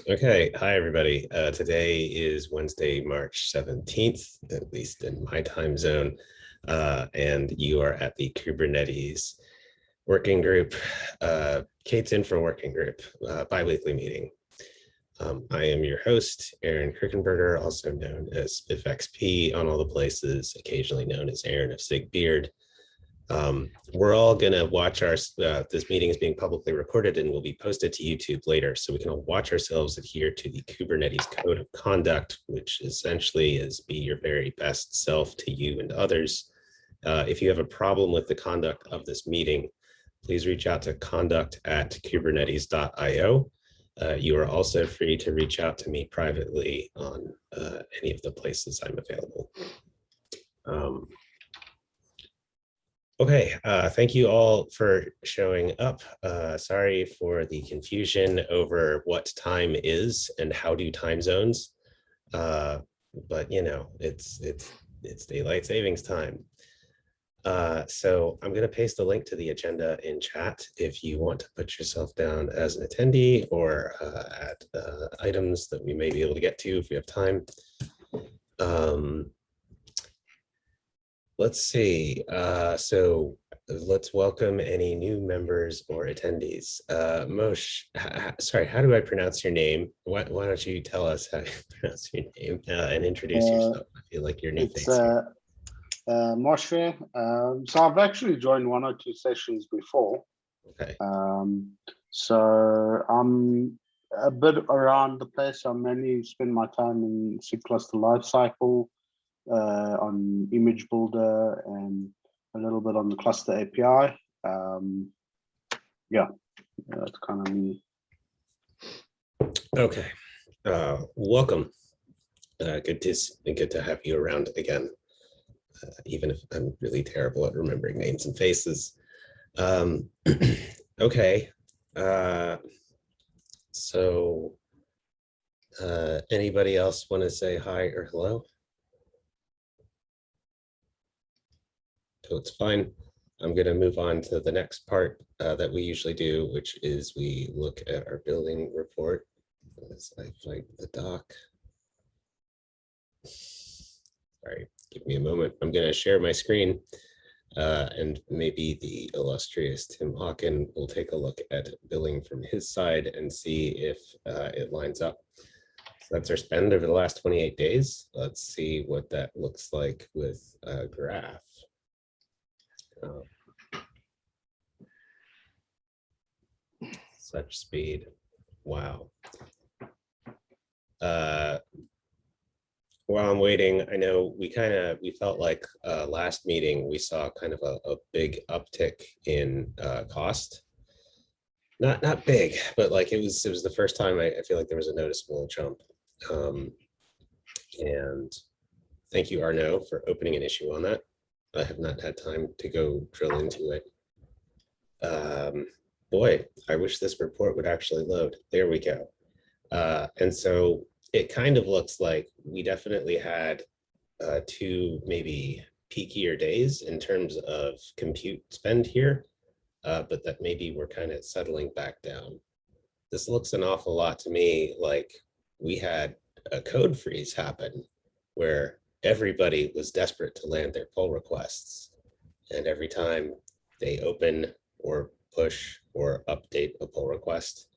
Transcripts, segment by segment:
Okay, hi everybody. Today is Wednesday, March 17th, at least in my time zone, and you are at the Kubernetes working group, k8s-infra working group, bi-weekly meeting. I am your host, Aaron Kirkenberger, also known as SpiffXP on all the places, occasionally known as Aaron of Sig Beard. We're all going to watch this meeting is being publicly recorded and will be posted to YouTube later. So we can all watch ourselves adhere to the Kubernetes Code of Conduct, which essentially is be your very best self to you and others. If you have a problem with the conduct of this meeting, please reach out to conduct@kubernetes.io. You are also free to reach out to me privately on any of the places I'm available. Okay, thank you all for showing up. Sorry for the confusion over what time is and how do time zones. But you know, it's daylight savings time. So I'm going to paste a link to the agenda in chat if you want to put yourself down as an attendee or add items that we may be able to get to if we have time. Let's see. So let's welcome any new members or attendees. Moshe, sorry, how do I pronounce your name? Why don't you tell us how you pronounce your name and introduce yourself? I feel like you're new It's face here. Moshe. So I've actually joined one or two sessions before. Okay. So I'm a bit around the place. I mainly spend my time in SIG cluster lifecycle, on image builder, and a little bit on the cluster API. Yeah, that's kind of me. Okay. Welcome. Good to have you around again. Even if I'm really terrible at remembering names and faces. Okay. So anybody else want to say hi or hello? So it's fine. I'm going to move on to the next part that we usually do, which is we look at our building report. As I find the doc. Sorry, give me a moment. I'm going to share my screen. And maybe the illustrious Tim Hawken will take a look at billing from his side and see if it lines up. So that's our spend over the last 28 days. Let's see what that looks like with a graph. Such speed. Wow. While I'm waiting, I know we felt like last meeting we saw kind of a big uptick in cost. Not big, but like it was the first time I feel like there was a noticeable jump. And thank you, Arnaud, for opening an issue on that. I have not had time to go drill into it. Boy, I wish this report would actually load. There we go. And so it kind of looks like we definitely had two maybe peakier days in terms of compute spend here, but that maybe we're kind of settling back down. This looks an awful lot to me like we had a code freeze happen where everybody was desperate to land their pull requests. And every time they open or push or update a pull request,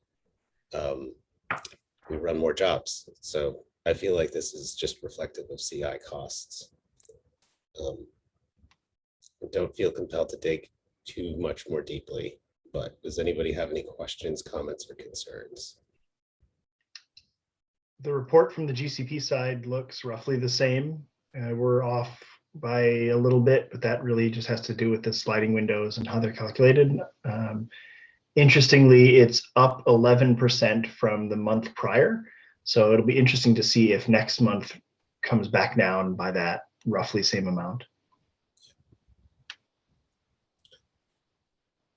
we run more jobs. So I feel like this is just reflective of CI costs. I don't feel compelled to dig too much more deeply, but does anybody have any questions, comments, or concerns? The report from the GCP side looks roughly the same. We're off by a little bit, but that really just has to do with the sliding windows and how they're calculated. Interestingly, it's up 11% from the month prior. So it'll be interesting to see if next month comes back down by that roughly same amount.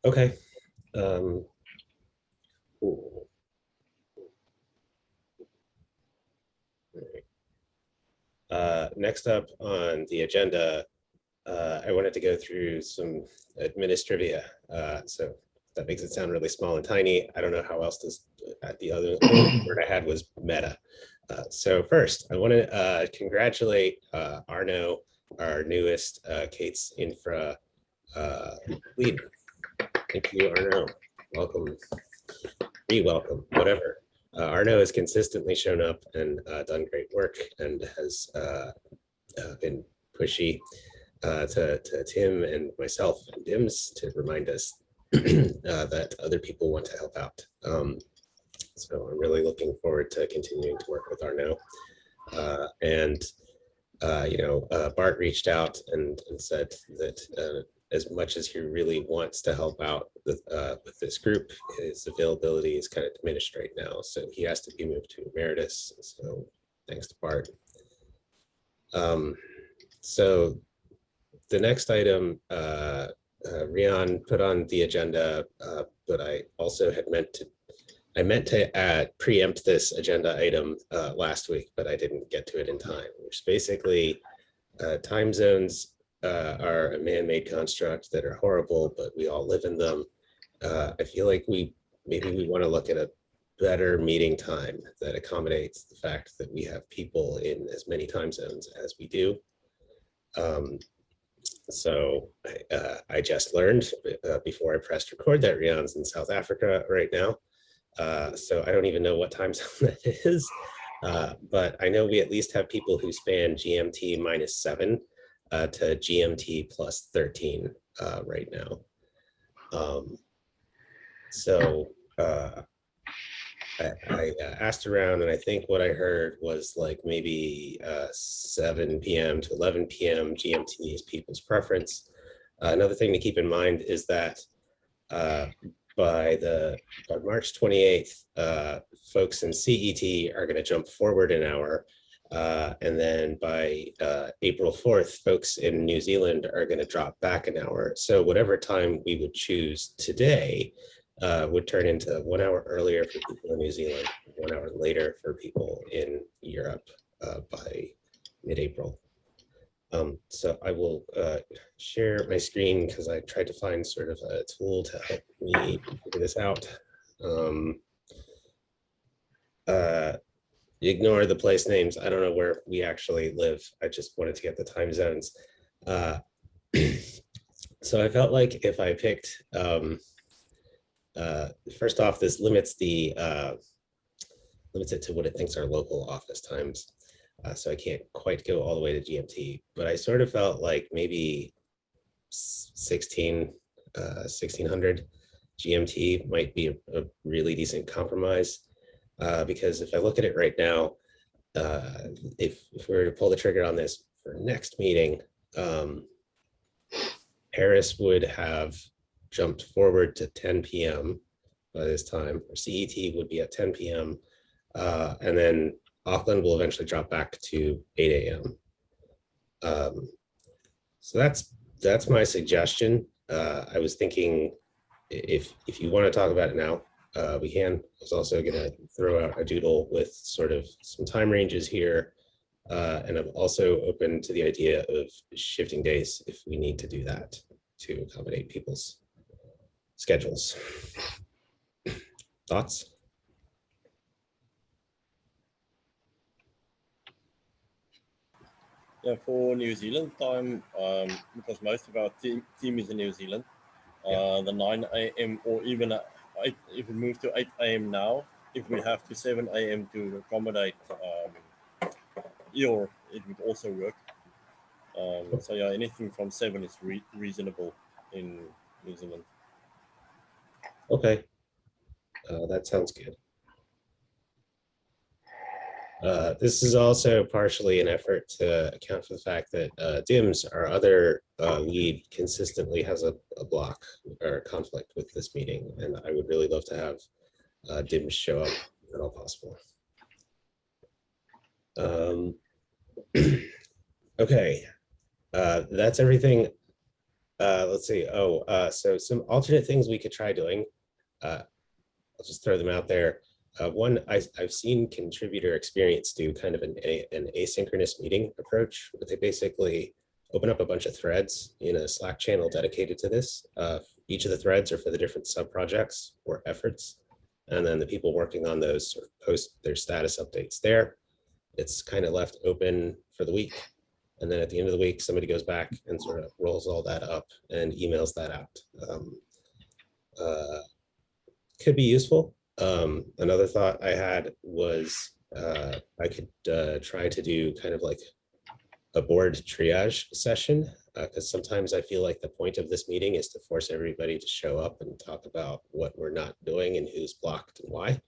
Okay. Cool. Next up on the agenda, I wanted to go through some administrivia. So That makes it sound really small and tiny. I don't know how else to, the other only word I had was meta. So first, I want to congratulate Arno, our newest k8s infra lead. Thank you, Arno. Welcome, re-welcome, whatever. Arno has consistently shown up and done great work and has been pushy to Tim and myself and Dims to remind us that other people want to help out. So I'm really looking forward to continuing to work with Arno. Bart reached out and said that as much as he really wants to help out with this group, his availability is kind of diminished right now. So he has to be moved to emeritus. So thanks to Bart. So the next item, Rian put on the agenda, but I also had meant to preempt this agenda item last week, but I didn't get to it in time, which basically time zones are a man-made construct that are horrible, but we all live in them. I feel like maybe we want to look at a better meeting time that accommodates the fact that we have people in as many time zones as we do. So I just learned before I pressed record that Rian's in South Africa right now. So I don't even know what time zone that is, but I know we at least have people who span GMT -7 to GMT +13 right now. I asked around, and I think what I heard was like maybe 7 p.m. to 11 p.m. GMT is people's preference. Another thing to keep in mind is that by March 28th, folks in CET are going to jump forward an hour. And then by April 4th, folks in New Zealand are going to drop back an hour. So whatever time we would choose today would turn into 1 hour earlier for people in New Zealand, 1 hour later for people in Europe by mid-April. So I will share my screen because I tried to find sort of a tool to help me figure this out. Ignore the place names. I don't know where we actually live. I just wanted to get the time zones. So I felt like if I picked, first off, this limits it to what it thinks are local office times. So I can't quite go all the way to GMT, but I sort of felt like maybe 1600 GMT might be a really decent compromise. Because if I look at it right now, if we were to pull the trigger on this for next meeting, Paris would have jumped forward to 10 p.m. by this time, or CET would be at 10 p.m. And then Auckland will eventually drop back to 8 a.m. So that's my suggestion. I was thinking if you want to talk about it now, we can. I was also going to throw out a doodle with sort of some time ranges here. And I'm also open to the idea of shifting days if we need to do that to accommodate people's schedules. Thoughts? Yeah, for New Zealand time, because most of our team is in New Zealand, the 9 a.m. or even 8, if we move to 8 a.m. now, if we have to 7 a.m. to accommodate EOR, it would also work. So yeah, anything from 7 is reasonable in New Zealand. Okay, that sounds good. This is also partially an effort to account for the fact that Dims, our other lead, consistently has a block or a conflict with this meeting, and I would really love to have Dims show up if at all possible. Okay, that's everything. Let's see. So some alternate things we could try doing. I'll just throw them out there. One, I've seen contributor experience do kind of an asynchronous meeting approach, where they basically open up a bunch of threads in a Slack channel dedicated to this each of the threads are for the different sub-projects or efforts. And then the people working on those sort of post their status updates there. It's kind of left open for the week. And then at the end of the week, somebody goes back and sort of rolls all that up and emails that out. Could be useful. Another thought I had was I could try to do kind of like a board triage session, because sometimes I feel like the point of this meeting is to force everybody to show up and talk about what we're not doing and who's blocked and why.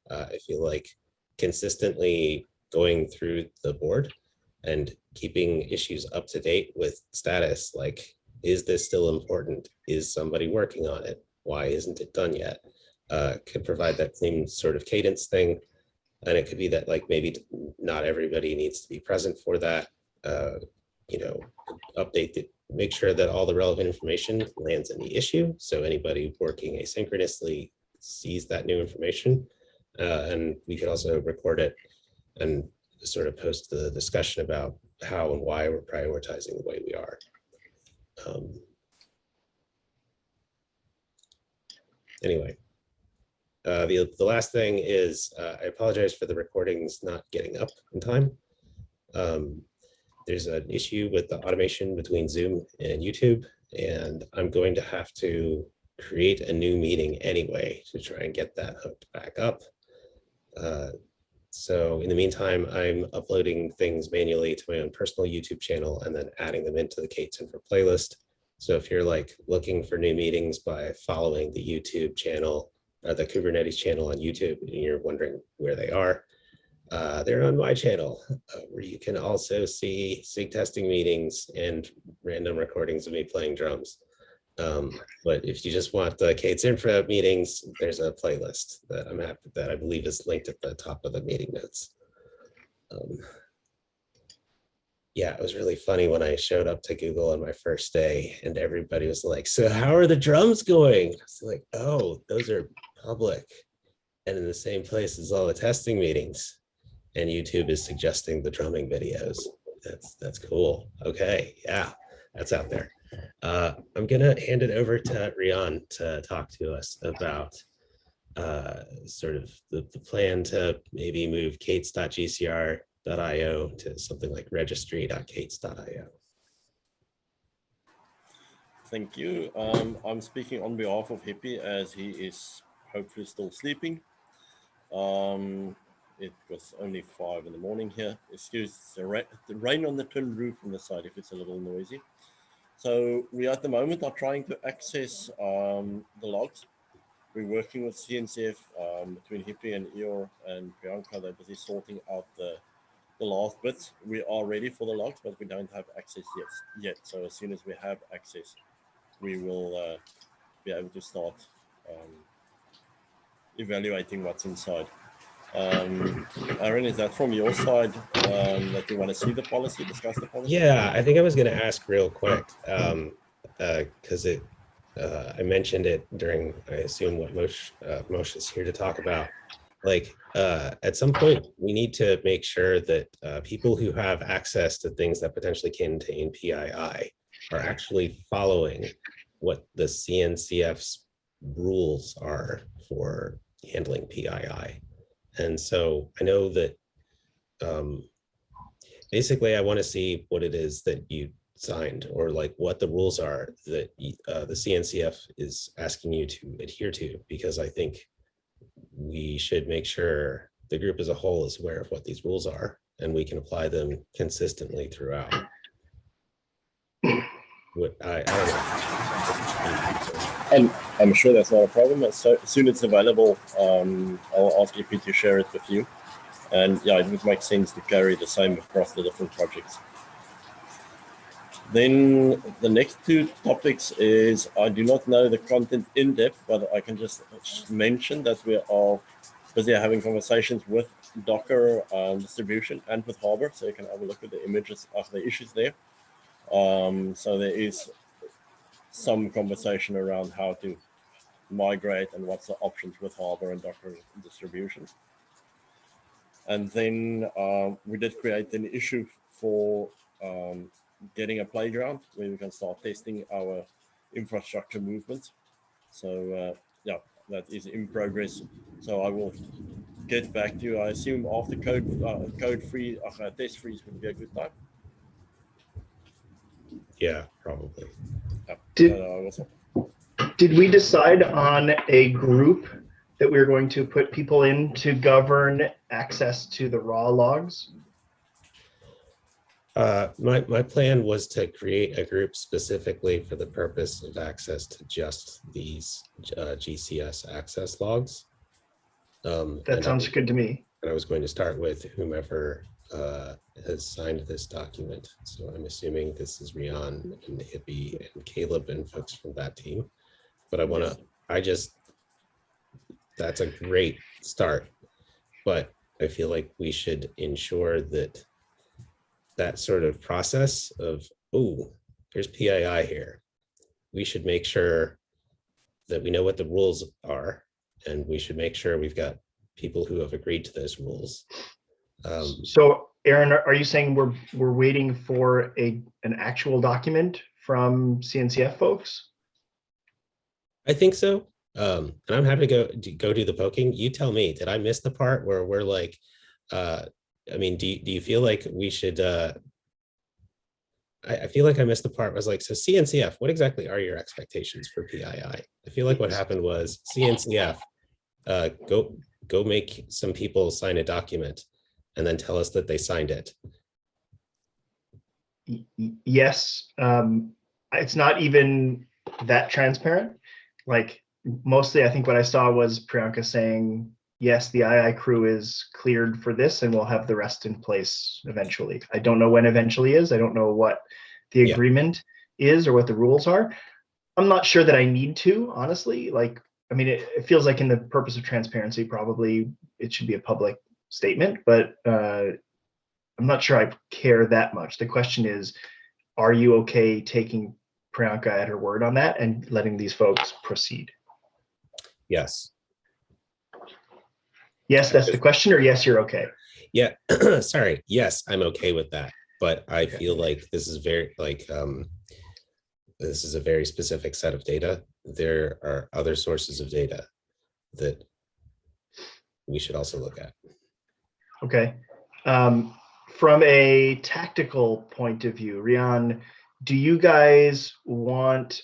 I feel like consistently going through the board and keeping issues up to date with status, like, is this still important? Is somebody working on it? Why isn't it done yet? Could provide that same sort of cadence thing. And it could be that like maybe not everybody needs to be present for that. You know, update it, make sure that all the relevant information lands in the issue. So anybody working asynchronously sees that new information. And we could also record it and sort of post the discussion about how and why we're prioritizing the way we are. Anyway, the last thing is I apologize for the recordings not getting up in time. There's an issue with the automation between Zoom and YouTube, and I'm going to have to create a new meeting anyway to try and get that hooked back up. So in the meantime, I'm uploading things manually to my own personal YouTube channel and then adding them into the k8s-infra playlist. So if you're like looking for new meetings by following the YouTube channel or the Kubernetes channel on YouTube, and you're wondering where they are, they're on my channel, where you can also see SIG testing meetings and random recordings of me playing drums. But if you just want the k8s-infra meetings, there's a playlist that I'm happy that I believe is linked at the top of the meeting notes. Yeah, it was really funny when I showed up to Google on my first day and everybody was like, so how are the drums going? I was like, oh, those are public and in the same place as all the testing meetings. And YouTube is suggesting the drumming videos. That's cool. Okay, yeah, that's out there. I'm gonna hand it over to Rian to talk to us about sort of the plan to maybe move k8s.gcr.io to something like registry.k8s.io. Thank you. I'm speaking on behalf of Hippie as he is hopefully still sleeping. It was only 5 in the morning here. Excuse the rain on the tin roof on the side if it's a little noisy. So we at the moment are trying to access the logs. We're working with CNCF between Hippie and Eeyore and Bianca. They're busy sorting out the last bits. We are ready for the logs, but we don't have access yet. So as soon as we have access, we will be able to start evaluating what's inside. Aaron, is that from your side that you want to see the policy, discuss the policy? Yeah, I think I was going to ask real quick because I mentioned it during, I assume, what Moshe is here to talk about. Like at some point, we need to make sure that people who have access to things that potentially contain PII are actually following what the CNCF's rules are for handling PII. And so I know that basically I want to see what it is that you signed or like what the rules are that the CNCF is asking you to adhere to, because I think we should make sure the group as a whole is aware of what these rules are and we can apply them consistently throughout. I don't know. And I'm sure that's not a problem. As soon as it's available, I'll ask EP to share it with you. And yeah, it would make sense to carry the same across the different projects. Then the next 2 topics is, I do not know the content in depth, but I can just mention that we are busy having conversations with Docker distribution and with Harbor, so you can have a look at the images of the issues there. So there is some conversation around how to migrate and what's the options with Harbor and Docker distribution. And then we did create an issue for getting a playground where we can start testing our infrastructure movements. So yeah, that is in progress. So I will get back to you. I assume after code free, test freeze would be a good time. Yeah, probably. Yeah. Did, did we decide on a group that we were going to put people in to govern access to the raw logs? My plan was to create a group specifically for the purpose of access to just these GCS access logs. That sounds good to me. And I was going to start with whomever has signed this document. So I'm assuming this is Rian and Hippie and Caleb and folks from that team. But I want to, that's a great start. But I feel like we should ensure that that sort of process of, oh, there's PII here. We should make sure that we know what the rules are, and we should make sure we've got people who have agreed to those rules. So Aaron, are you saying we're waiting for an actual document from CNCF folks? I think so. And I'm happy to go do the poking. You tell me, did I miss the part where we're like, I mean, do you feel like we should, I feel like I missed the part where I was like, so CNCF, what exactly are your expectations for PII? I feel like what happened was CNCF, go make some people sign a document and then tell us that they signed it. Yes, it's not even that transparent. Like mostly I think what I saw was Priyanka saying, yes, the II crew is cleared for this and we'll have the rest in place eventually. I don't know when eventually is. I don't know what the agreement is or what the rules are. I'm not sure that I need to, honestly. Like, I mean, it feels like in the purpose of transparency, probably it should be a public statement, but I'm not sure I care that much. The question is, are you okay taking Priyanka at her word on that and letting these folks proceed? Yes. Yes, that's the question, or yes, you're okay? Yeah, sorry. Yes, I'm okay with that. But I feel like this is very this is a very specific set of data. There are other sources of data that we should also look at. Okay. From a tactical point of view, Rian, do you guys want,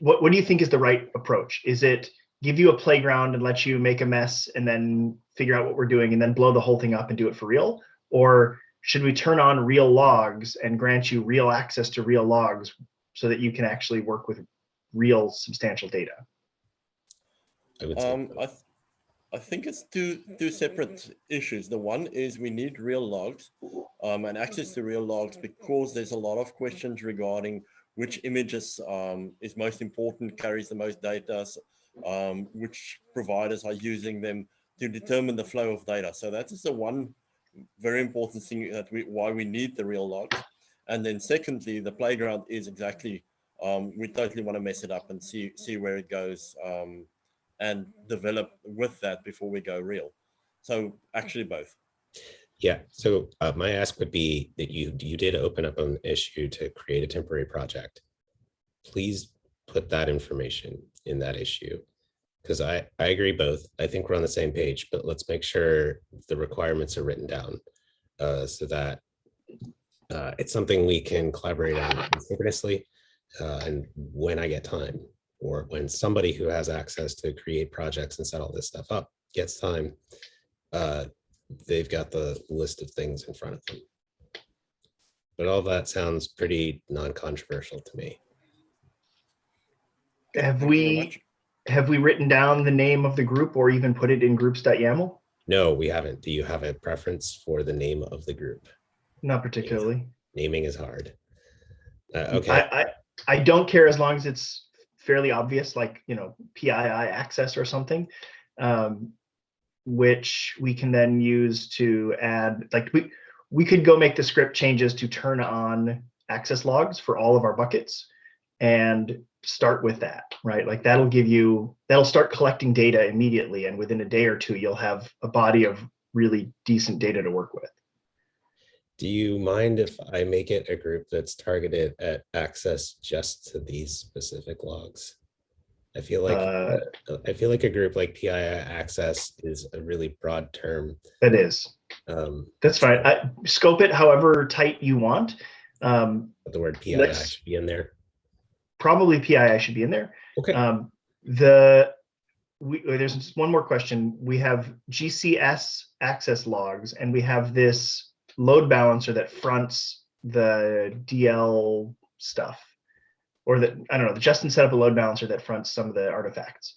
what do you think is the right approach? Is it give you a playground and let you make a mess and then figure out what we're doing and then blow the whole thing up and do it for real? Or should we turn on real logs and grant you real access to real logs so that you can actually work with real substantial data? I would say I think it's two separate issues. The one is we need real logs and access to real logs because there's a lot of questions regarding which images is most important, carries the most data, which providers are using them to determine the flow of data. So that is the one very important thing that why we need the real logs. And then secondly, the playground is exactly, we totally want to mess it up and see where it goes and develop with that before we go real. So actually both. Yeah, so my ask would be that you did open up an issue to create a temporary project. Please put that information in that issue, because I agree both. I think we're on the same page, but let's make sure the requirements are written down so that it's something we can collaborate on synchronously and when I get time, or when somebody who has access to create projects and set all this stuff up gets time, they've got the list of things in front of them. But all that sounds pretty non-controversial to me. Have we written down the name of the group or even put it in groups.yaml? No, we haven't. Do you have a preference for the name of the group? Not particularly. Naming is hard. Okay. I don't care as long as it's fairly obvious, like, you know, PII access or something, which we can then use to add, like we could go make the script changes to turn on access logs for all of our buckets and start with that, right? Like that'll start collecting data immediately. And within a day or two, you'll have a body of really decent data to work with. Do you mind if I make it a group that's targeted at access just to these specific logs? I feel like a group like PII Access is a really broad term. It is. That's fine. Scope it however tight you want. The word PII should be in there. Probably PII should be in there. Okay. There's one more question. We have GCS Access Logs, and we have this load balancer that fronts the DL stuff, or I don't know. Justin set up a load balancer that fronts some of the artifacts.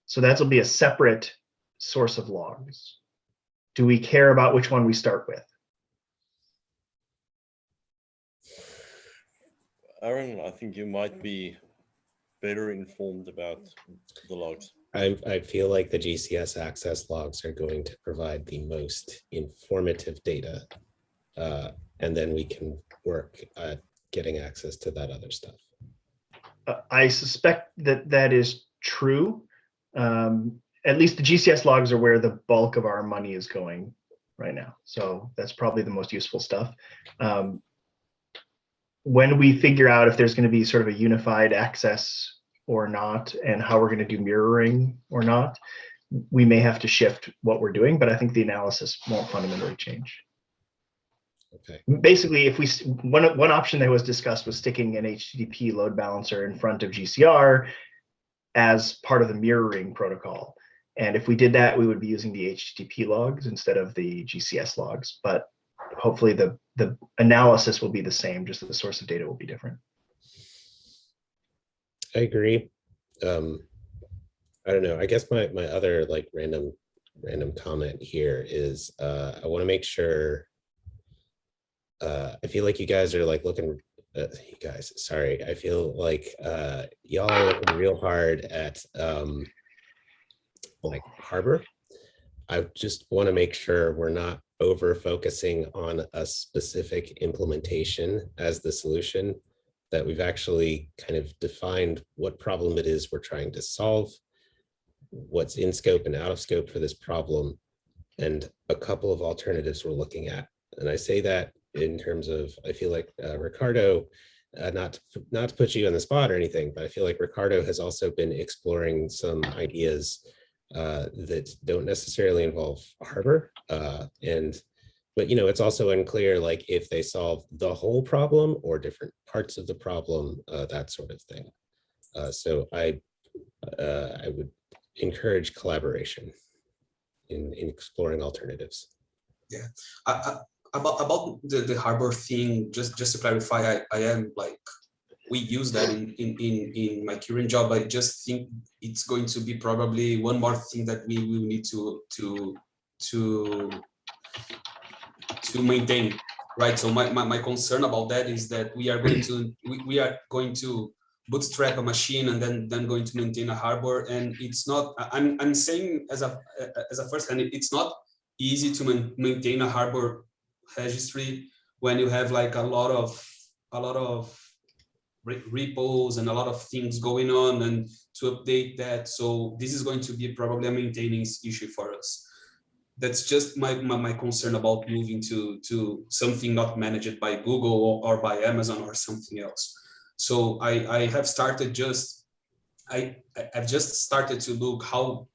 So that'll be a separate source of logs. Do we care about which one we start with? Aaron, I think you might be better informed about the logs. I feel like the GCS Access Logs are going to provide the most informative data, and then we can work at getting access to that other stuff. I suspect that is true. At least the GCS logs are where the bulk of our money is going right now. So that's probably the most useful stuff. When we figure out if there's going to be sort of a unified access or not, and how we're going to do mirroring or not, we may have to shift what we're doing, but I think the analysis won't fundamentally change. Okay. Basically, if one option that was discussed was sticking an HTTP load balancer in front of GCR as part of the mirroring protocol. And if we did that, we would be using the HTTP logs instead of the GCS logs. But hopefully the analysis will be the same, just the source of data will be different. I agree. I don't know. I guess my other like random comment here is I want to make sure. I feel like you guys are like looking. You guys, sorry. I feel like y'all are looking real hard at like Harbor. I just want to make sure we're not over focusing on a specific implementation as the solution, that we've actually kind of defined what problem it is we're trying to solve, what's in scope and out of scope for this problem, and a couple of alternatives we're looking at. And I say that in terms of, I feel like Ricardo, not to put you on the spot or anything, but I feel like Ricardo has also been exploring some ideas that don't necessarily involve Harbor. But you know, it's also unclear like if they solve the whole problem or different parts of the problem, that sort of thing. So I would encourage collaboration in exploring alternatives. Yeah, about the Harbor thing, just to clarify, I am like, we use that in my current job. I just think it's going to be probably one more thing that we will need to maintain, right? So my concern about that is that we are going to bootstrap a machine and then going to maintain a Harbor, and it's not. I'm saying as a first hand, it's not easy to maintain a Harbor registry when you have like a lot of repos and a lot of things going on, and to update that. So this is going to be probably a maintenance issue for us. That's just my concern about moving to something not managed by Google or by Amazon or something else. So I've just started to look how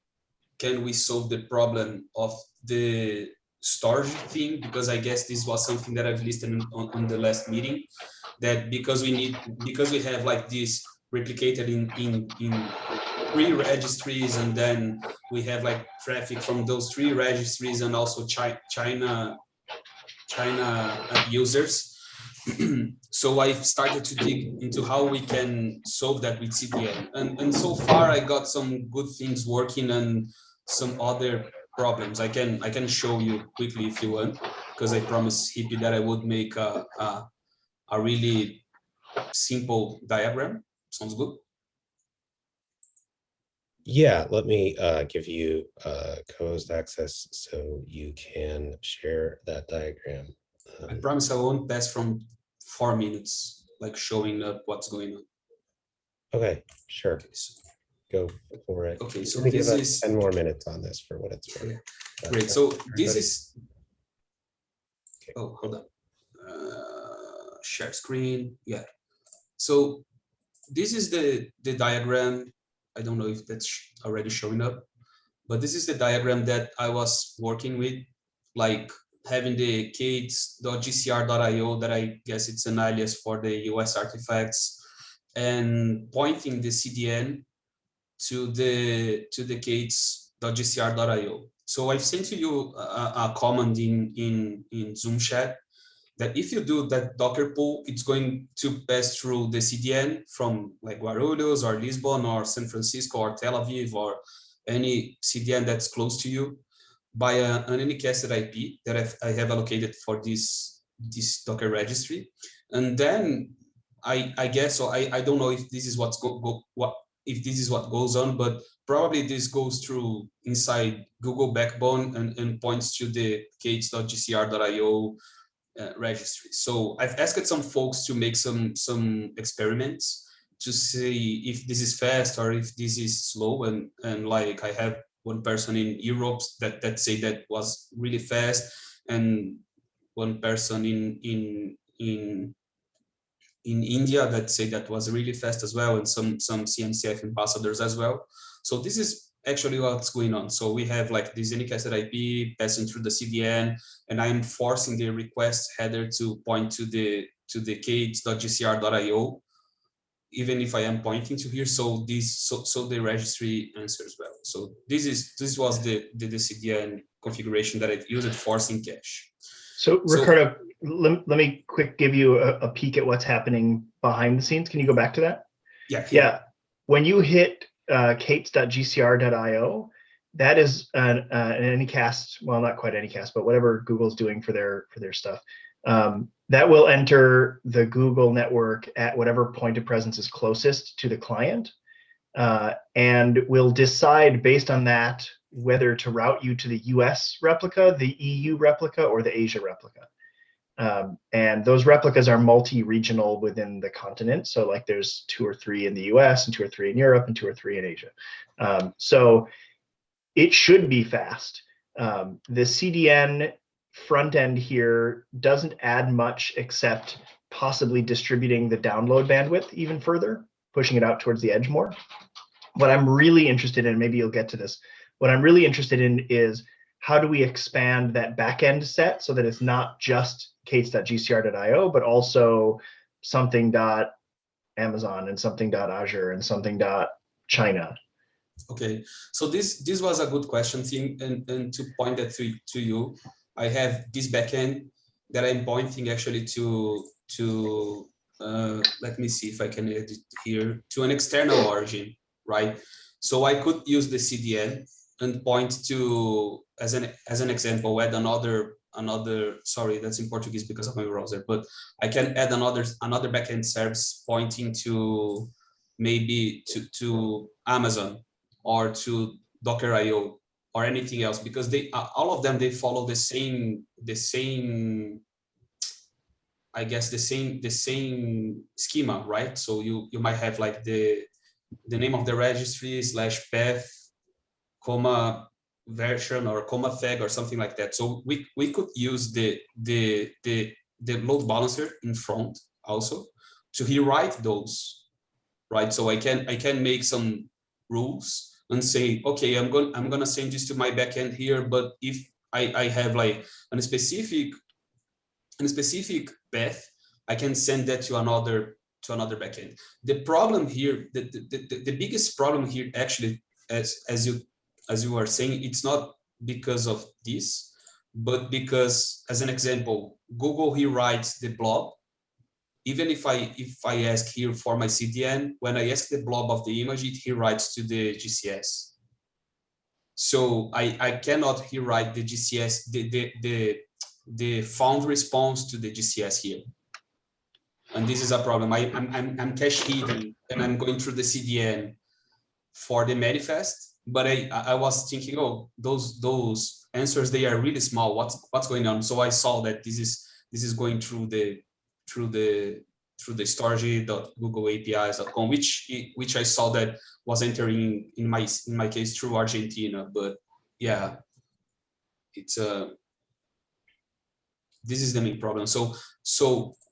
can we solve the problem of the storage thing, because I guess this was something that I've listed on the last meeting, that because we have like this replicated in 3 registries, and then we have like traffic from those 3 registries and also China users. So I've started to dig into how we can solve that with CDN, and so far I got some good things working and some other problems. I can show you quickly if you want, because I promised Hippie that I would make a really simple diagram. Sounds good? Yeah, let me give you co-host access so you can share that diagram. I promise I won't pass from 4 minutes, like showing up what's going on. Okay, sure. Okay, so, go for it. okay, so Give this us is 10 more minutes on this for what it's worth. Yeah. Great. So this is. Okay. Oh, hold on. Share screen. Yeah. So this is the diagram. I don't know if that's already showing up, but this is the diagram that I was working with, like having the k8s.gcr.io that I guess it's an alias for the US artifacts, and pointing the CDN to the k8s.gcr.io. So I've sent to you a command in Zoom chat that if you do that Docker pull, it's going to pass through the CDN from like Guarulhos or Lisbon or San Francisco or Tel Aviv or any CDN that's close to you by an unicasted IP that I have allocated for this Docker registry. And then I guess, so I don't know if this is what this is what goes on, but probably this goes through inside Google Backbone and points to the k8s.gcr.io registry. So I've asked some folks to make some experiments to see if this is fast or if this is slow, and like I have one person in Europe that say that was really fast, and one person in India that say that was really fast as well, and some CNCF ambassadors as well. So this is actually what's going on. So we have like this unicasted IP passing through the CDN, and I'm forcing the request header to point to the k8s.gcr.io, even if I am pointing to here. So the registry answers well. So this was the CDN configuration that I've used forcing cache. So Ricardo, let me quick give you a peek at what's happening behind the scenes. Can you go back to that? Yeah. Yeah. When you hit k8s.gcr.io, that is an anycast, well, not quite anycast, but whatever Google's doing for their stuff. That will enter the Google network at whatever point of presence is closest to the client, and will decide based on that whether to route you to the US replica, the EU replica, or the Asia replica. And those replicas are multi-regional within the continent. So like there's 2 or 3 in the US and 2 or 3 in Europe and 2 or 3 in Asia. So it should be fast. The CDN front end here doesn't add much except possibly distributing the download bandwidth even further, pushing it out towards the edge more. What I'm really interested in, maybe you'll get to this, what I'm really interested in is how do we expand that backend set so that it's not just k8s.gcr.io, but also something.amazon and something.azure and something.china. Okay, so this was a good question, Tim, and to point that to you, I have this backend that I'm pointing actually to let me see if I can edit here, to an external origin, right? So I could use the CDN and point to, as an example, add another, sorry, that's in Portuguese because of my browser, but I can add another backend service pointing to maybe to Amazon or to Docker.io or anything else, because they all of them, they follow the same I guess the same schema, right? So you might have like the name of the registry / path, comma version or comma fag or something like that. So we could use the load balancer in front also to rewrite those, right? So I can make some rules and say, okay, I'm gonna send this to my backend here, but if I have like a specific path, I can send that to another backend. The problem here, the biggest problem here actually, as you were saying, it's not because of this, but because, as an example, Google rewrites the blob. Even if I ask here for my CDN, when I ask the blob of the image, it rewrites to the GCS. So I cannot rewrite the GCS, the found response to the GCS here. And this is a problem. I'm cache hidden and I'm going through the CDN for the manifest, but I was thinking, oh, those answers, they are really small. What's going on? So I saw that this is going through the storage.googleapis.com, which I saw that was entering in my case through Argentina. But yeah, it's this is the main problem. So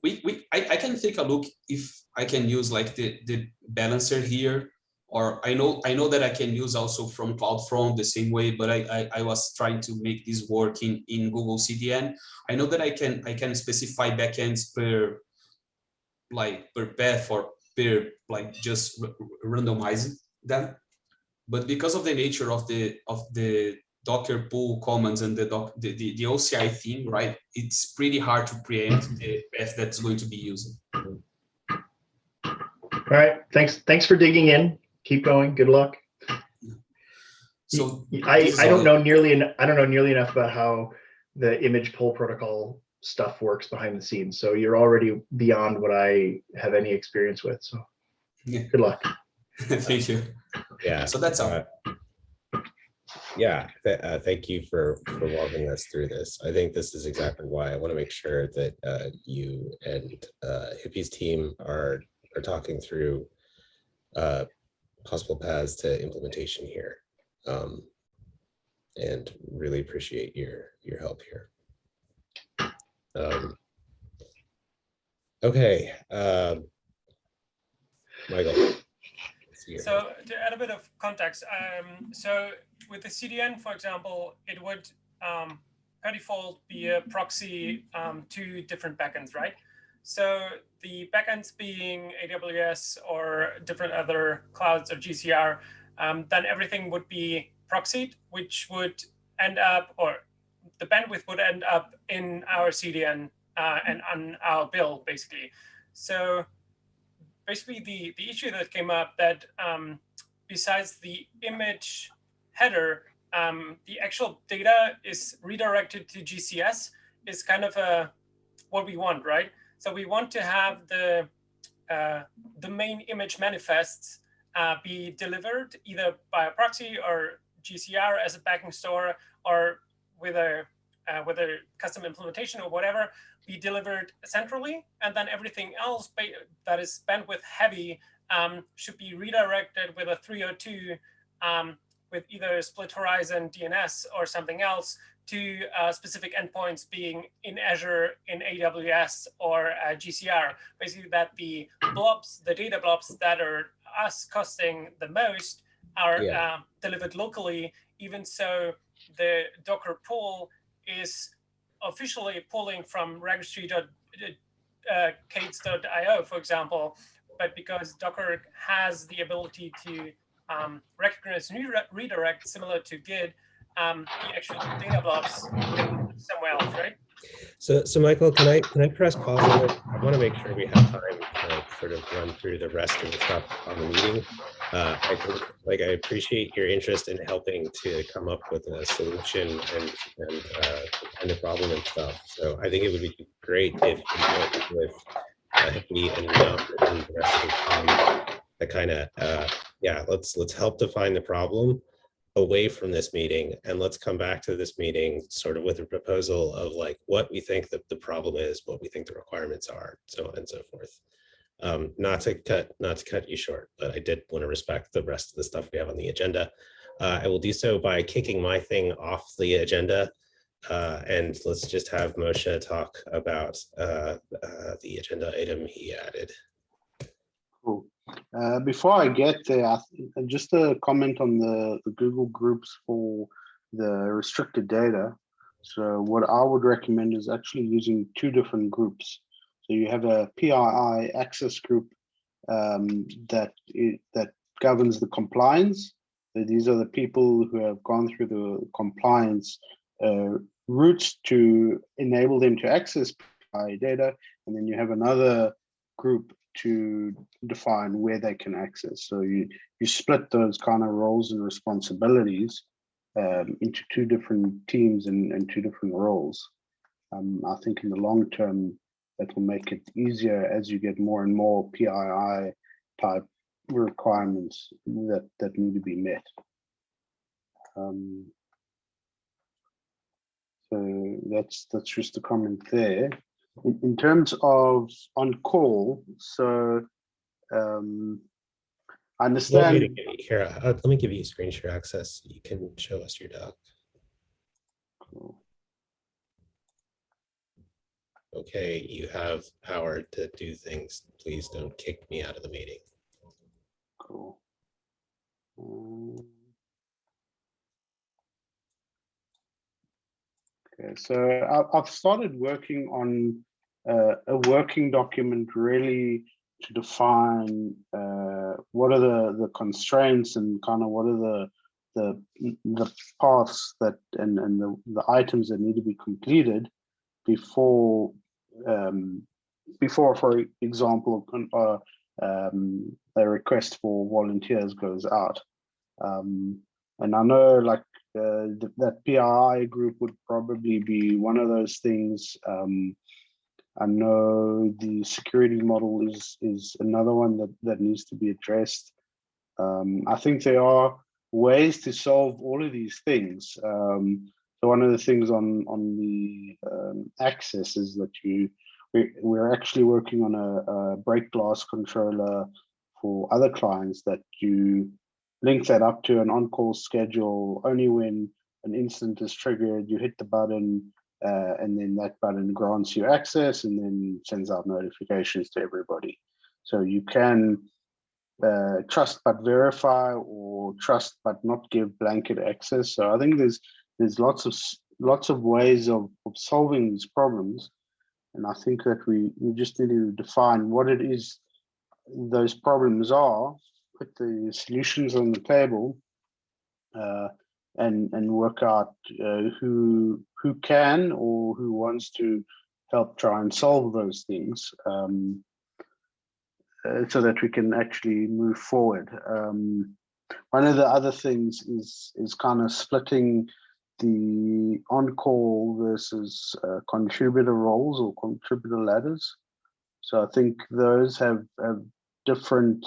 I can take a look if I can use like the balancer here or I know that I can use also from CloudFront the same way, but I was trying to make this work in Google CDN. I know that I can specify backends per path or per just randomizing them. But because of the nature of the Docker pull commands and the OCI theme, right? It's pretty hard to preempt the path that's going to be used. All right, thanks for digging in. Keep going. Good luck. So I don't know nearly enough about how the image pull protocol stuff works behind the scenes. So you're already beyond what I have any experience with. So yeah. Good luck. Thank you. Yeah. So that's all. Yeah, thank you for walking us through this. I think this is exactly why I want to make sure that you and Hippie's team are talking through possible paths to implementation here, and really appreciate your help here. Okay, Michael. So to add a bit of context, so with the CDN, for example, it would by default be a proxy to different backends, right? So the backends being AWS or different other clouds or GCR, then everything would be proxied, which would end up, or the bandwidth would end up in our CDN and on our bill, basically. So basically the issue that came up that besides the image header, the actual data is redirected to GCS is kind of what we want, right? So we want to have the main image manifests be delivered either by a proxy or GCR as a backing store, or with a custom implementation or whatever, be delivered centrally, and then everything else that is bandwidth heavy should be redirected with a 302 with either split horizon DNS or something else to specific endpoints being in Azure, in AWS, or GCR. Basically, that the blobs, the data blobs that are us costing the most are delivered locally. Even so, the Docker pull is officially pulling from registry.k8s.io, for example, but because Docker has the ability to recognize redirect similar to Git, the actual data blobs in somewhere else, right? So Michael, can I press pause on it? I want to make sure we have time to sort of run through the rest of the stuff on the meeting. I think, I appreciate your interest in helping to come up with a solution and find the problem and stuff. So I think it would be great if you work with Hippie and the rest of the team to kind of let's help define the problem away from this meeting, and let's come back to this meeting sort of with a proposal of what we think that the problem is, what we think the requirements are, so on and so forth. Not to cut you short, but I did want to respect the rest of the stuff we have on the agenda. I will do so by kicking my thing off the agenda, and let's just have Moshe talk about the agenda item he added. Cool. Before I get there, just a comment on the Google groups for the restricted data. So what I would recommend is actually using two different groups. So you have a PII access group that governs the compliance. So these are the people who have gone through the compliance routes to enable them to access PII data. And then you have another group to define where they can access. So you split those kind of roles and responsibilities into two different teams and two different roles. I think in the long term, that will make it easier as you get more and more PII type requirements that need to be met. So that's just a comment there. In terms of on call, so I understand. Here, let me give you screen share access. You can show us your doc. Cool. Okay, you have power to do things. Please don't kick me out of the meeting. Cool. Okay, so I've started working on a working document really to define what are the constraints and kind of what are the paths that and the items that need to be completed before for example a request for volunteers goes out. And I know like that PII group would probably be one of those things. I know the security model is another one that needs to be addressed. I think there are ways to solve all of these things. So one of the things on the access is that we're actually working on a break glass controller for other clients that you link that up to an on-call schedule. Only when an incident is triggered, you hit the button, and then that button grants you access and then sends out notifications to everybody. So you can trust but verify, or trust but not give blanket access. So I think there's lots of ways of solving these problems, and I think that we just need to define what it is those problems are, put the solutions on the table, and work out who can or who wants to help try and solve those things, so that we can actually move forward. One of the other things is kind of splitting the on-call versus contributor roles or contributor ladders. So I think those have different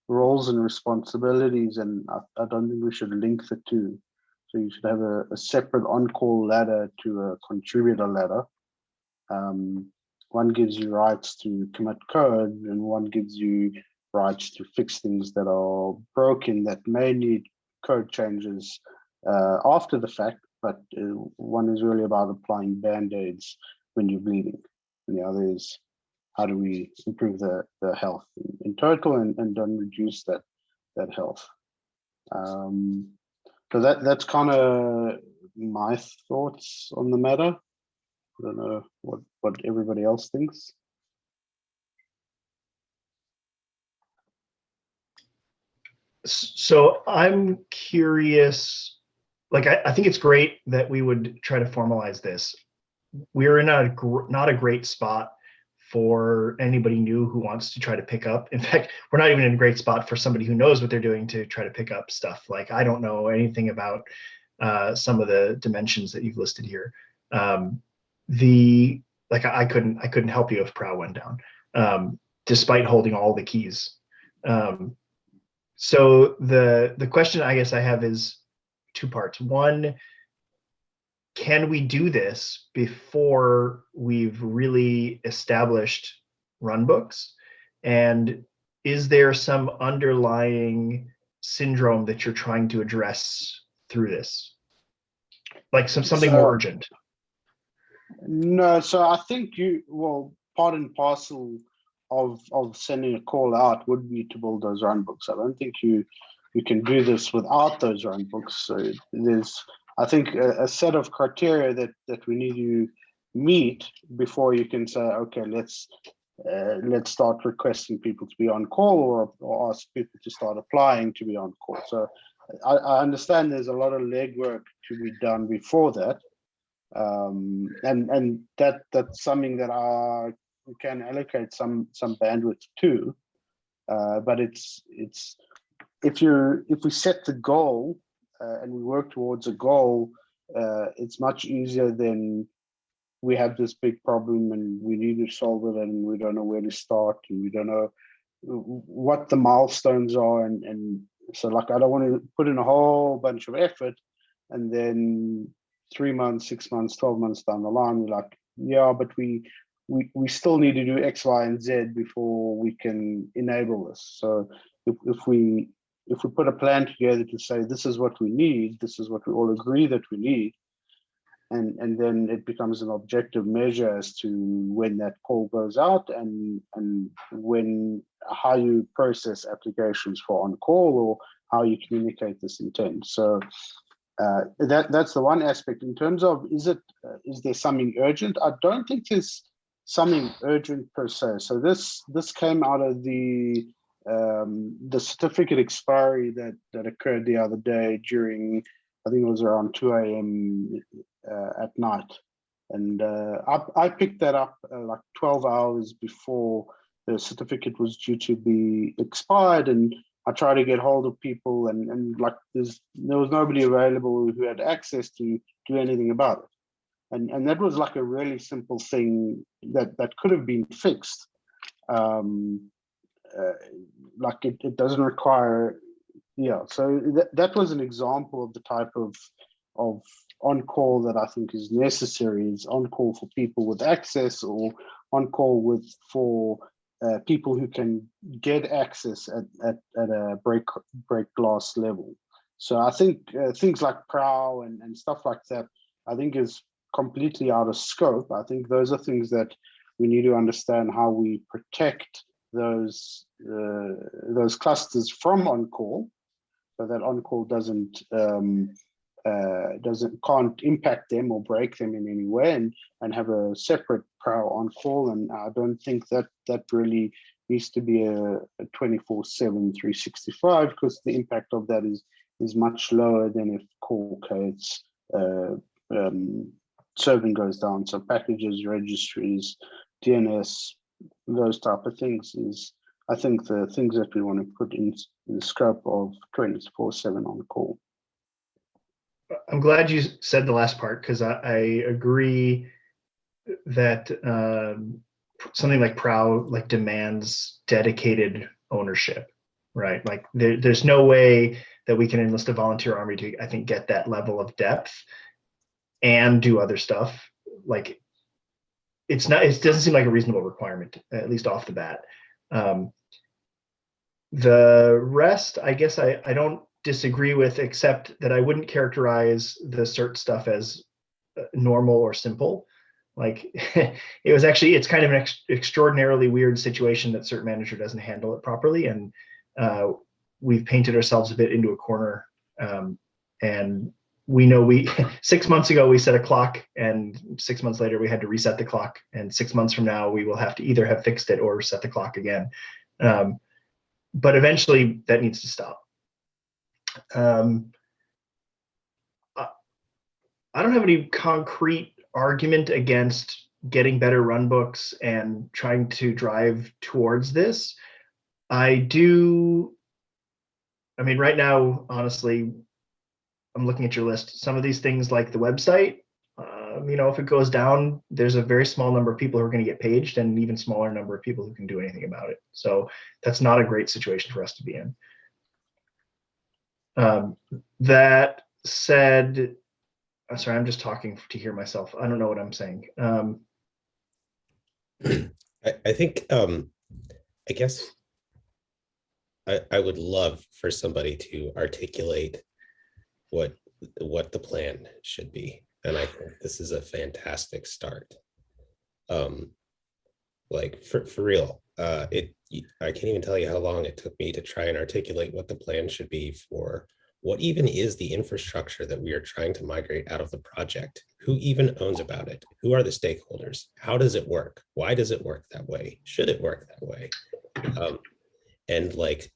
roles and responsibilities, and I don't think we should link the two. So you should have a separate on-call ladder to a contributor ladder. One gives you rights to commit code, and one gives you rights to fix things that are broken that may need code changes after the fact, but one is really about applying band-aids when you're bleeding, and the other is how do we improve the health in total and don't reduce that health. So that's kind of my thoughts on the matter. I don't know what everybody else thinks. So I'm curious, like I think it's great that we would try to formalize this. We're in not a great spot for anybody new who wants to try to pick up. In fact, we're not even in a great spot for somebody who knows what they're doing to try to pick up stuff. Like I don't know anything about some of the dimensions that you've listed here. I couldn't help you if Prow went down, despite holding all the keys. So the question I guess I have is two parts. One, can we do this before we've really established runbooks? And is there some underlying syndrome that you're trying to address through this? Like something more urgent? No, so I think part and parcel of sending a call out would be to build those runbooks. I don't think you can do this without those runbooks. So there's, I think, a set of criteria that we need to meet before you can say, okay, let's start requesting people to be on call, or ask people to start applying to be on call. So I understand there's a lot of legwork to be done before that, and that's something that we can allocate some bandwidth to. But it's if we set the goal and we work towards a goal, it's much easier than we have this big problem and we need to solve it and we don't know where to start and we don't know what the milestones are, and so like I don't want to put in a whole bunch of effort and then 3 months, 6 months, 12 months down the line we're like, yeah, but we still need to do X, Y, and Z before we can enable this. So if we put a plan together to say this is what we need, this is what we all agree that we need, and then it becomes an objective measure as to when that call goes out and how you process applications for on call, or how you communicate this intent. So that's the one aspect. In terms of is there something urgent? I don't think there's something urgent per se. So this came out of the certificate expiry that occurred the other day during, I think it was around 2 a.m. At night, and I picked that up like 12 hours before the certificate was due to be expired, and I tried to get hold of people, and like there was nobody available who had access to do anything about it. And that was like a really simple thing that could have been fixed. Like it doesn't require, so that was an example of the type of on-call that I think is necessary. Is on-call for people with access, or on-call for people who can get access at a break glass level. So I think things like PROW and stuff like that, I think is completely out of scope. I think those are things that we need to understand how we protect those clusters from on-call, so that on-call can't impact them or break them in any way, and have a separate PROW on-call. And I don't think that really needs to be a 24/7 365, because the impact of that is much lower than if core k8s serving goes down. So packages, registries, DNS, those type of things is, I think, the things that we want to put in the scope of 24/7 on call. I'm glad you said the last part, because I agree that something like PROW like demands dedicated ownership, right? Like there's no way that we can enlist a volunteer army to, I think, get that level of depth and do other stuff. Like it doesn't seem like a reasonable requirement, at least off the bat. The rest, I guess I don't disagree with, except that I wouldn't characterize the cert stuff as normal or simple. Like it's kind of an extraordinarily weird situation that cert manager doesn't handle it properly, and we've painted ourselves a bit into a corner. And we know 6 months ago we set a clock, and 6 months later we had to reset the clock, and 6 months from now we will have to either have fixed it or set the clock again. But eventually that needs to stop. I don't have any concrete argument against getting better run books and trying to drive towards this. I mean, right now, honestly, I'm looking at your list. Some of these things, like the website, if it goes down, there's a very small number of people who are going to get paged, and an even smaller number of people who can do anything about it. So that's not a great situation for us to be in. That said, I'm sorry, I'm just talking to hear myself. I don't know what I'm saying. I think, I guess I would love for somebody to articulate what the plan should be. And I think this is a fantastic start. Like for real, I can't even tell you how long it took me to try and articulate what the plan should be for what even is the infrastructure that we are trying to migrate out of the project. Who even owns about it? Who are the stakeholders? How does it work? Why does it work that way? Should it work that way? And like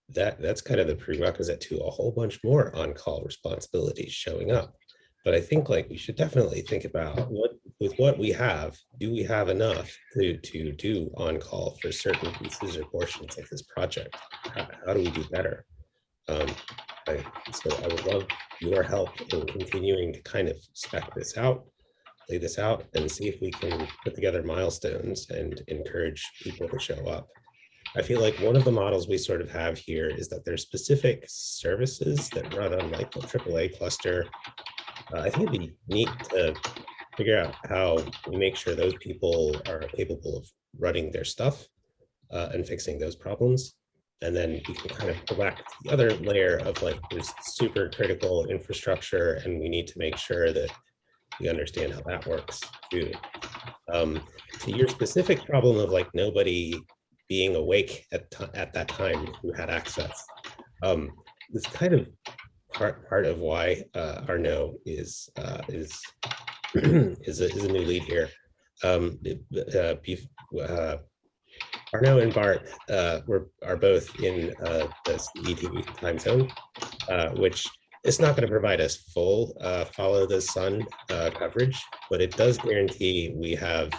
that's kind of the prerequisite to a whole bunch more on-call responsibilities showing up. But I think like we should definitely think about with what we have, do we have enough to do on-call for certain pieces or portions of this project? How do we do better? So I would love your help in continuing to kind of spec this out, lay this out, and see if we can put together milestones and encourage people to show up. I feel like one of the models we sort of have here is that there's specific services that run on like the AAA cluster. I think it'd be neat to figure out how we make sure those people are capable of running their stuff and fixing those problems. And then we can kind of go back to the other layer of like, there's super critical infrastructure, and we need to make sure that we understand how that works too. To your specific problem of like nobody being awake at that time who had access, this kind of part of why Arnaud is is a new lead here. Arnaud and Bart are both in the CET time zone, which is not going to provide us full follow the sun coverage, but it does guarantee we have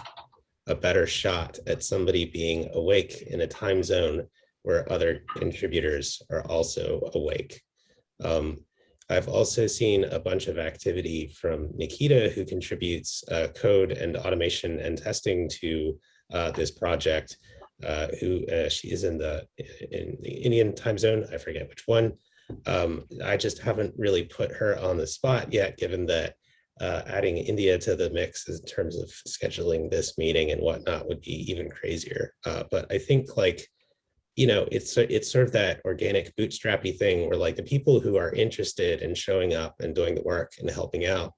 a better shot at somebody being awake in a time zone where other contributors are also awake. I've also seen a bunch of activity from Nikita, who contributes code and automation and testing to this project, she is in the Indian time zone. I forget which one. I just haven't really put her on the spot yet, given that adding India to the mix in terms of scheduling this meeting and whatnot would be even crazier. But I think, like, you know, it's sort of that organic bootstrappy thing where, like, the people who are interested in showing up and doing the work and helping out,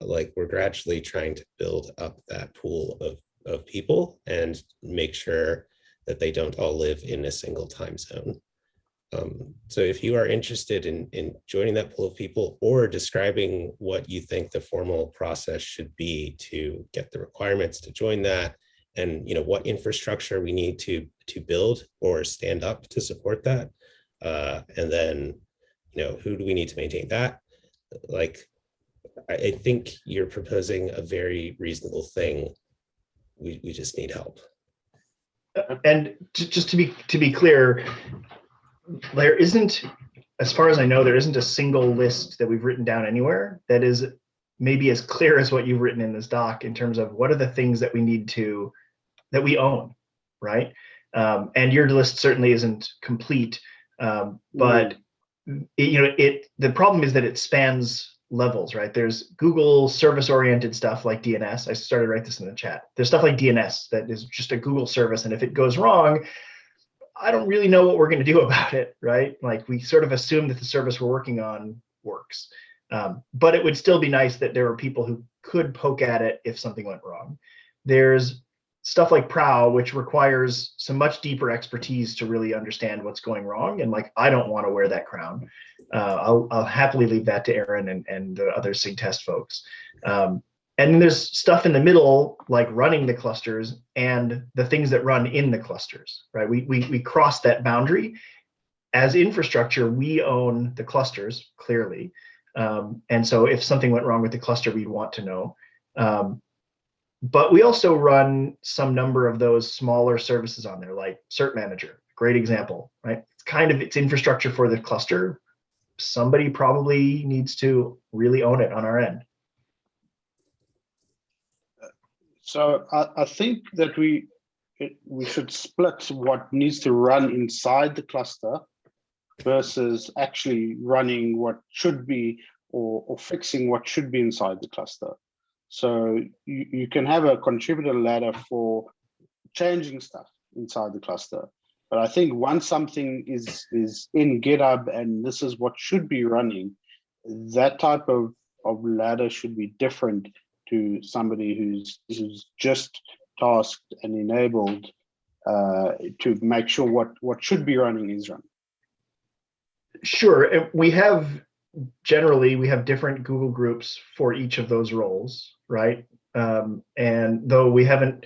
like, we're gradually trying to build up that pool of people and make sure that they don't all live in a single time zone. So if you are interested in joining that pool of people or describing what you think the formal process should be to get the requirements to join that, and, you know, what infrastructure we need to build or stand up to support that, and then, you know, who do we need to maintain that? Like, I think you're proposing a very reasonable thing. We just need help. And just to be clear, there isn't, as far as I know, there isn't a single list that we've written down anywhere that is maybe as clear as what you've written in this doc in terms of what are the things that we need to, that we own, right? And your list certainly isn't complete, but the problem is that it spans levels, right? There's Google service-oriented stuff like DNS. I started to write this in the chat. There's stuff like DNS that is just a Google service, and if it goes wrong, I don't really know what we're going to do about it, right? Like, we sort of assume that the service we're working on works, but it would still be nice that there were people who could poke at it if something went wrong. There's stuff like Prow, which requires some much deeper expertise to really understand what's going wrong, and, like, I don't want to wear that crown. I'll happily leave that to Aaron and the other SIG test folks. And then there's stuff in the middle, like running the clusters and the things that run in the clusters, right? We cross that boundary. As infrastructure, we own the clusters, clearly. And so if something went wrong with the cluster, we'd want to know. But we also run some number of those smaller services on there, like Cert Manager, great example, right? It's infrastructure for the cluster. Somebody probably needs to really own it on our end. So I think that we should split what needs to run inside the cluster versus actually running what should be, or fixing what should be inside the cluster. So you can have a contributor ladder for changing stuff inside the cluster. But I think once something is in GitHub and this is what should be running, that type of ladder should be different to somebody who's just tasked and enabled to make sure what should be running is running. Sure, we have different Google groups for each of those roles, right? And though we haven't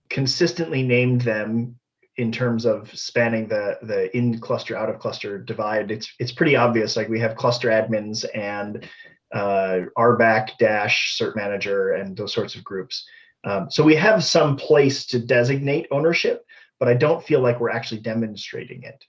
consistently named them in terms of spanning the in cluster, out of cluster divide, it's pretty obvious. Like, we have cluster admins and RBAC dash Cert Manager and those sorts of groups. So we have some place to designate ownership, but I don't feel like we're actually demonstrating it.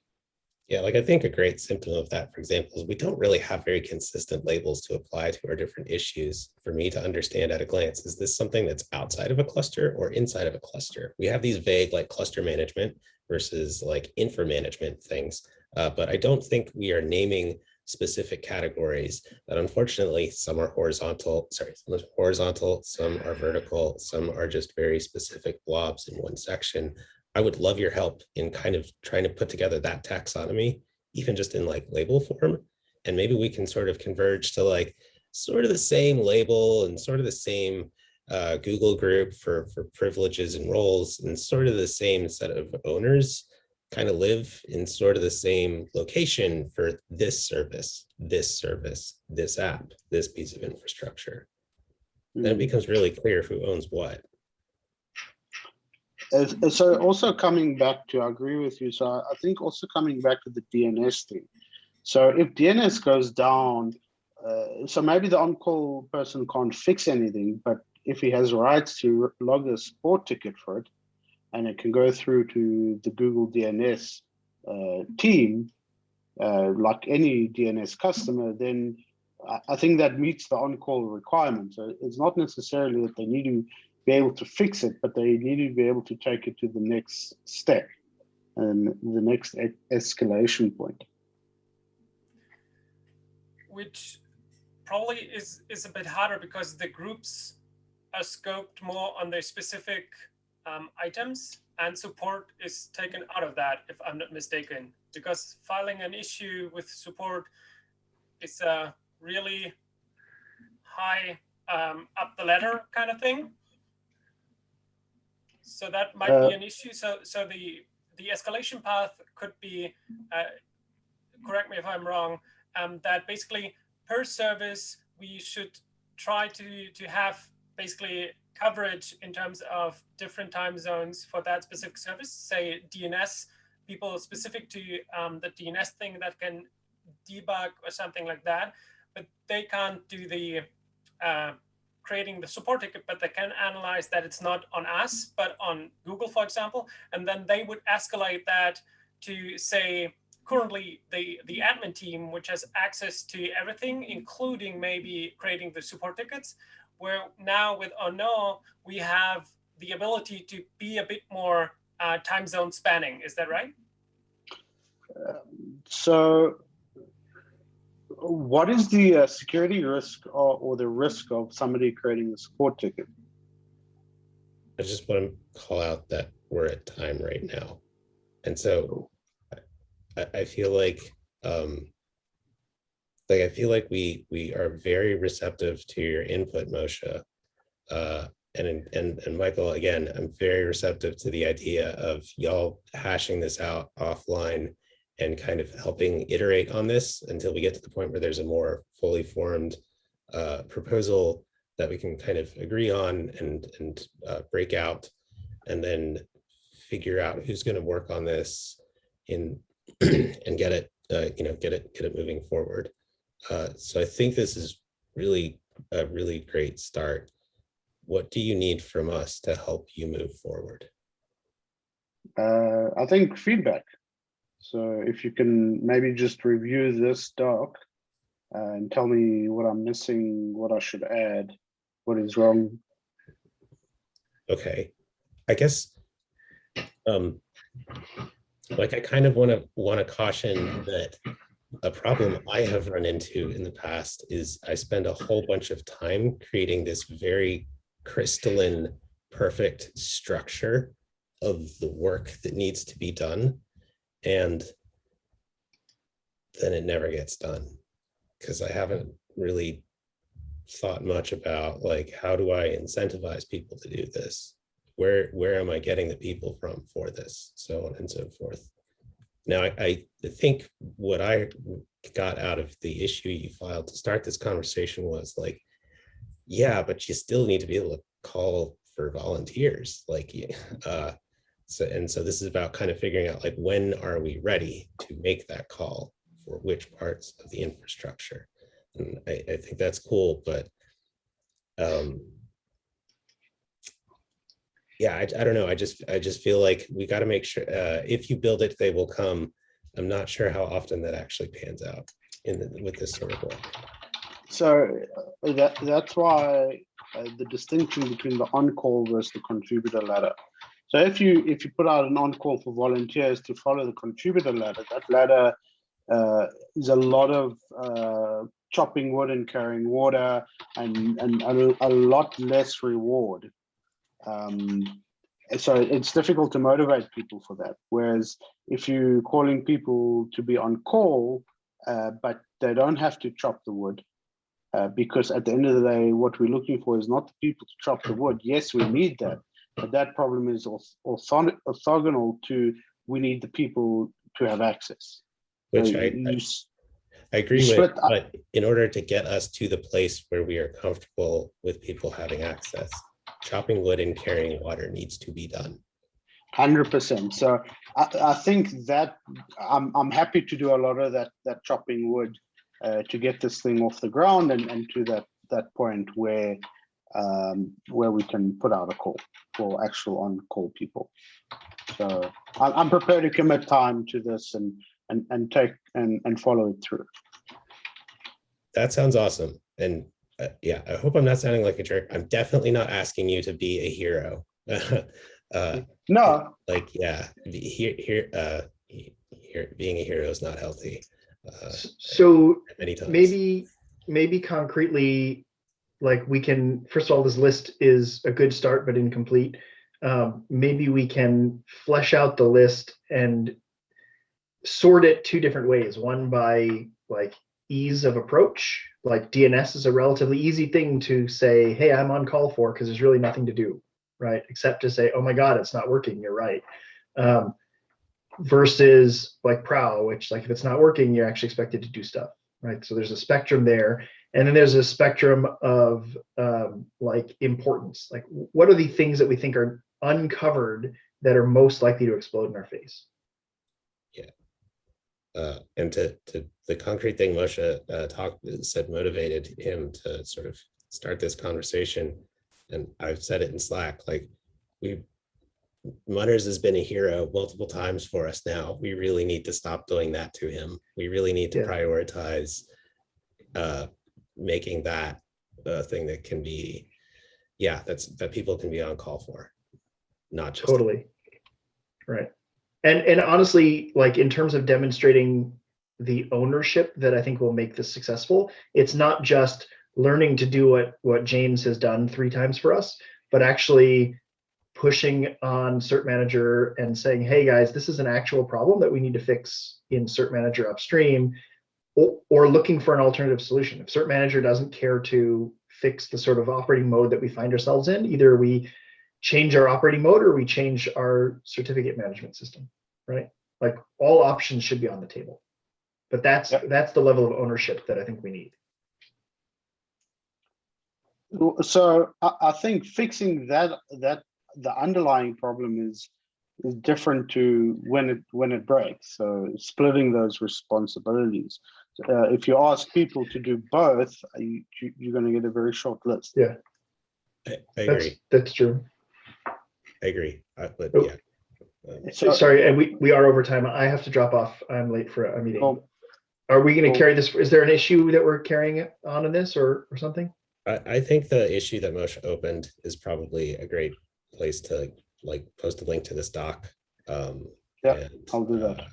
Yeah, like, I think a great symptom of that, for example, is we don't really have very consistent labels to apply to our different issues for me to understand at a glance. Is this something that's outside of a cluster or inside of a cluster? We have these vague, like, cluster management versus, like, infra management things, but I don't think we are naming specific categories that, unfortunately, some are horizontal, some are vertical, some are just very specific blobs in one section. I would love your help in kind of trying to put together that taxonomy, even just in, like, label form. And maybe we can sort of converge to, like, sort of the same label and sort of the same Google group for privileges and roles, and sort of the same set of owners. kind of live in sort of the same location for this service, this app, this piece of infrastructure. Then it becomes really clear who owns what. So also coming back to, I agree with you. So I think also coming back to the DNS thing. So if DNS goes down, so maybe the on-call person can't fix anything, but if he has rights to log a support ticket for it, and it can go through to the Google DNS team, like any DNS customer, then I think that meets the on-call requirement. So it's not necessarily that they need to be able to fix it, but they need to be able to take it to the next step and the next escalation point. Which probably is a bit harder because the groups are scoped more on their specific items, and support is taken out of that, if I'm not mistaken, because filing an issue with support is a really high up the ladder kind of thing. So that might be an issue. So the escalation path could be, correct me if I'm wrong, that basically per service we should try to have basically coverage in terms of different time zones for that specific service, say DNS, people specific to the DNS thing that can debug or something like that, but they can't do the creating the support ticket, but they can analyze that it's not on us, but on Google, for example, and then they would escalate that to, say, currently the admin team, which has access to everything, including maybe creating the support tickets, where now with Ono, we have the ability to be a bit more time zone spanning. Is that right? So what is the security risk or the risk of somebody creating a support ticket? I just want to call out that we're at time right now. And so I feel like I feel like we are very receptive to your input, Moshe. And Michael, again, I'm very receptive to the idea of y'all hashing this out offline and kind of helping iterate on this until we get to the point where there's a more fully formed proposal that we can kind of agree on and break out, and then figure out who's going to work on this and get it get it moving forward. So I think this is really a really great start. What do you need from us to help you move forward? I think feedback. So if you can maybe just review this doc and tell me what I'm missing, what I should add, what is wrong. Okay, I guess like I kind of want to caution that a problem I have run into in the past is I spend a whole bunch of time creating this very crystalline, perfect structure of the work that needs to be done. And then it never gets done because I haven't really thought much about, like, how do I incentivize people to do this? Where am I getting the people from for this? So on and so forth. Now, I think what I got out of the issue you filed to start this conversation was like, yeah, but you still need to be able to call for volunteers. Like, so this is about kind of figuring out, like, when are we ready to make that call for which parts of the infrastructure? And I think that's cool, but yeah, I don't know. I just feel like we got to make sure if you build it, they will come. I'm not sure how often that actually pans out with this sort of work. So that's why the distinction between the on-call versus the contributor ladder. So if you put out an on-call for volunteers to follow the contributor ladder, that ladder is a lot of chopping wood and carrying water and a lot less reward. So it's difficult to motivate people for that. Whereas if you're calling people to be on call, but they don't have to chop the wood, because at the end of the day, what we're looking for is not the people to chop the wood. Yes, we need that, but that problem is orthogonal to we need the people to have access. Which So I agree you with, split up- but in order to get us to the place where we are comfortable with people having access, chopping wood and carrying water needs to be done. 100%. So I think that I'm happy to do a lot of that chopping wood to get this thing off the ground and to that point where we can put out a call for actual on-call people. So I'm prepared to commit time to this and take and follow it through. That sounds awesome. And yeah, I hope I'm not sounding like a jerk. I'm definitely not asking you to be a hero. No, like, yeah, being a hero is not healthy. So many times. maybe concretely, like we can, first of all, this list is a good start, but incomplete. Maybe we can flesh out the list and sort it two different ways. One by like ease of approach, like DNS is a relatively easy thing to say, hey, I'm on call for, because there's really nothing to do, right? Except to say, oh my God, it's not working, you're right. Versus like Prow, which like if it's not working, you're actually expected to do stuff, right? So there's a spectrum there. And then there's a spectrum of like importance. Like what are the things that we think are uncovered that are most likely to explode in our face? Yeah. And to the concrete thing Moshe said motivated him to sort of start this conversation. And I've said it in Slack, like Mutters has been a hero multiple times for us now. We really need to stop doing that to him. We really need to prioritize making that a thing that can be, that people can be on call for, not just totally right. And honestly, like in terms of demonstrating the ownership that I think will make this successful, it's not just learning to do what James has done 3 times for us, but actually pushing on Cert Manager and saying, hey guys, this is an actual problem that we need to fix in Cert Manager upstream, or looking for an alternative solution. If Cert Manager doesn't care to fix the sort of operating mode that we find ourselves in, either we change our operating mode or we change our certificate management system, right? Like all options should be on the table. But that's the level of ownership that I think we need. So I think fixing that the underlying problem is different to when it breaks. So splitting those responsibilities. If you ask people to do both, you're going to get a very short list. Yeah, I agree. That's true. I agree. But oh. yeah. Sorry, and we are over time. I have to drop off. I'm late for a meeting. Oh. Are we going to carry this? Is there an issue that we're carrying on in this or something? I think the issue that Moshe opened is probably a great place to like post a link to this doc. I'll do that.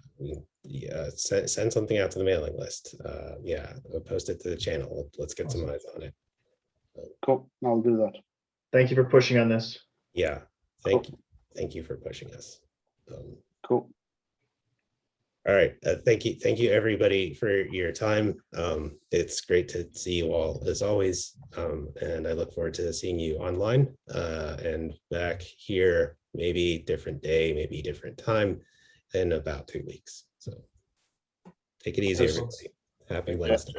Send something out to the mailing list. Post it to the channel. Let's get some eyes on it. Cool. I'll do that. Thank you for pushing on this. Yeah. Thank you for pushing us. Cool. All right. Thank you everybody for your time. It's great to see you all as always. And I look forward to seeing you online and back here, maybe different day, maybe different time in about 2 weeks. So take it easy, everybody. Happy Wednesday.